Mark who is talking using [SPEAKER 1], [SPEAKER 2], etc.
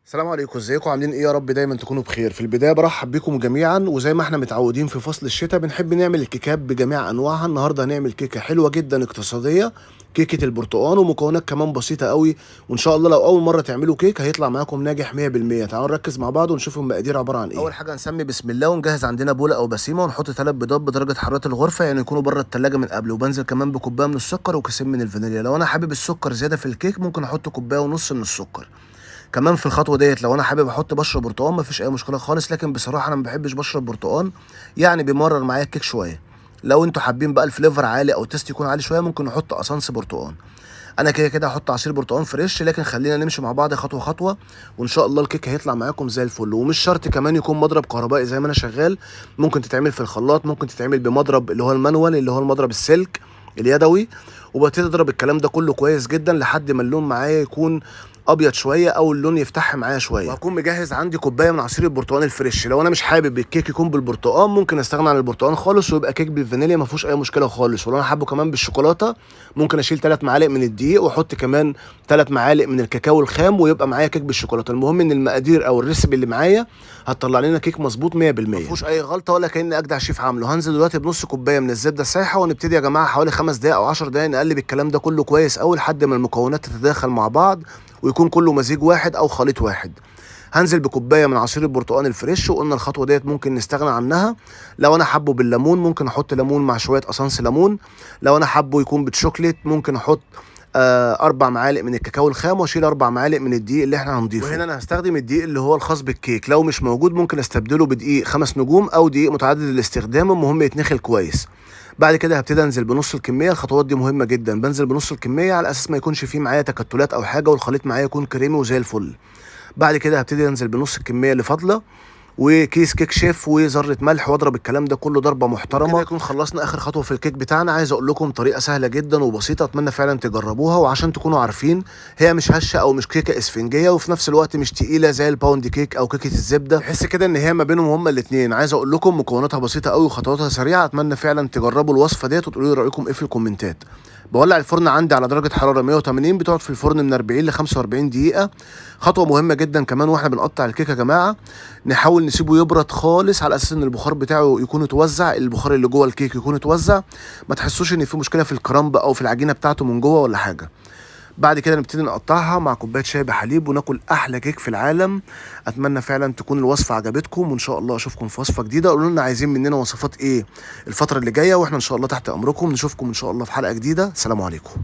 [SPEAKER 1] السلام عليكم، ازيكم عاملين ايه؟ يا رب دايما تكونوا بخير. في البدايه برحب بكم جميعا، وزي ما احنا متعودين في فصل الشتاء بنحب نعمل الكيكات بجميع انواعها. النهارده هنعمل كيكه حلوه جدا اقتصاديه، كيكه البرتقال، ومكونات كمان بسيطه قوي. وان شاء الله لو اول مره تعملوا كيك هيطلع معاكم ناجح 100%. تعالوا نركز مع بعض ونشوف المقادير عباره عن ايه. اول حاجه هنسمي بسم الله ونجهز عندنا بوله او بسيمه، ونحط 3 بيضات بدرجه حراره الغرفه، يعني يكونوا بره التلاجة من قبل. وبنزل كمان بكوبايه من السكر وكيسين من الفانيليا. لو انا حابب السكر زياده في الكيك ممكن احط كوبايه ونص من السكر. كمان في الخطوه ديت لو انا حابب احط بشره برتقال مفيش اي مشكله خالص، لكن بصراحه انا ما بحبش بشره برتقال، يعني بيمرر معايا الكيك شويه. لو انتوا حابين بقى الفليفر عالي او التست يكون عالي شويه ممكن نحط اسانس برتقال. انا كده كده هحط عصير برتقال فريش، لكن خلينا نمشي مع بعض خطوه خطوه وان شاء الله الكيك هيطلع معاكم زي الفل. ومش شرط كمان يكون مضرب كهربائي زي ما انا شغال، ممكن تتعمل في الخلاط، ممكن تتعمل بمضرب اللي هو المانوال اللي هو المضرب السلك اليدوي. وببتدي اضرب الكلام ده كله كويس جدا لحد ما اللون معايا يكون ابيض شويه او اللون يفتح معايا شويه. وهكون مجهز عندي كوبايه من عصير البرتقال الفريش. لو انا مش حابب الكيك يكون بالبرتقال ممكن استغنى عن البرتقال خالص ويبقى كيك بالفانيليا، ما فيهوش اي مشكله خالص. ولو انا حابه كمان بالشوكولاته ممكن اشيل 3 معالق من الدقيق واحط كمان 3 معالق من الكاكاو الخام ويبقى معايا كيك بالشوكولاته. المهم ان المقادير او الريسبي اللي معايا هتطلع لنا كيك مظبوط 100%، ما فيهوش اي غلطه ولا كاني اجدع شيف عامله. هنزل دلوقتي بنص كوبايه من الزبده السايحه، ونبتدي يا جماعه حوالي 5 دقائق او 10 دقائق نقلب الكلام ده كله كويس قوي لحد ما المكونات تتداخل مع بعض ويكون كله مزيج واحد او خليط واحد. هنزل بكوبايه من عصير البرتقال الفريش، وقلنا الخطوه ديت ممكن نستغنى عنها. لو انا حابه بالليمون ممكن احط ليمون مع شويه اسانس ليمون. لو انا حابه يكون بالشوكليت ممكن احط 4 معالق من الكاكاو الخام واشيل 4 معالق من الدقيق اللي احنا هنضيفه. وهنا انا هستخدم الدقيق اللي هو الخاص بالكيك، لو مش موجود ممكن استبدله بدقيق 5 نجوم او دقيق متعدد الاستخدام، المهم يتنخل كويس. بعد كده هبتدي انزل بنص الكميه. الخطوات دي مهمه جدا، بنزل بنص الكميه على اساس ما يكونش فيه معايا تكتلات او حاجه، والخليط معايا يكون كريمي وزي الفل. بعد كده هبتدي انزل بنص الكميه اللي فاضله وكيس كيك شيف وذره ملح، واضرب الكلام ده كله ضربه محترمه. كده يكون خلصنا اخر خطوه في الكيك بتاعنا. عايز اقول لكم طريقه سهله جدا وبسيطه، اتمنى فعلا تجربوها. وعشان تكونوا عارفين هي مش هشه او مش كيكه اسفنجيه، وفي نفس الوقت مش تقيله زي الباوند كيك او كيكه الزبده. تحس كده ان هي ما بينهم هما الاثنين. عايز اقول لكم مكوناتها بسيطه قوي وخطواتها سريعه. اتمنى فعلا تجربوا الوصفه ديت وتقولوا لي رايكم ايه في الكومنتات. بولع الفرن عندي على درجه حراره 180، بتقعد في الفرن من 40 ل 45 دقيقه. خطوه مهمه جدا كمان واحنا بنقطع الكيكه يا جماعه، نحاول نسيبه يبرد خالص على اساس ان البخار بتاعه يكون اتوزع، البخار اللي جوه الكيك يكون اتوزع، ما تحسوش ان في مشكله في الكرامب او في العجينه بتاعته من جوه ولا حاجه. بعد كده نبتدي نقطعها مع كوبايه شاي بحليب وناكل احلى كيك في العالم. اتمنى فعلا تكون الوصفه عجبتكم، وان شاء الله اشوفكم في وصفه جديده. قولوا لنا عايزين مننا وصفات ايه الفتره اللي جايه، واحنا ان شاء الله تحت امركم. نشوفكم ان شاء الله في حلقه جديده. سلام عليكم.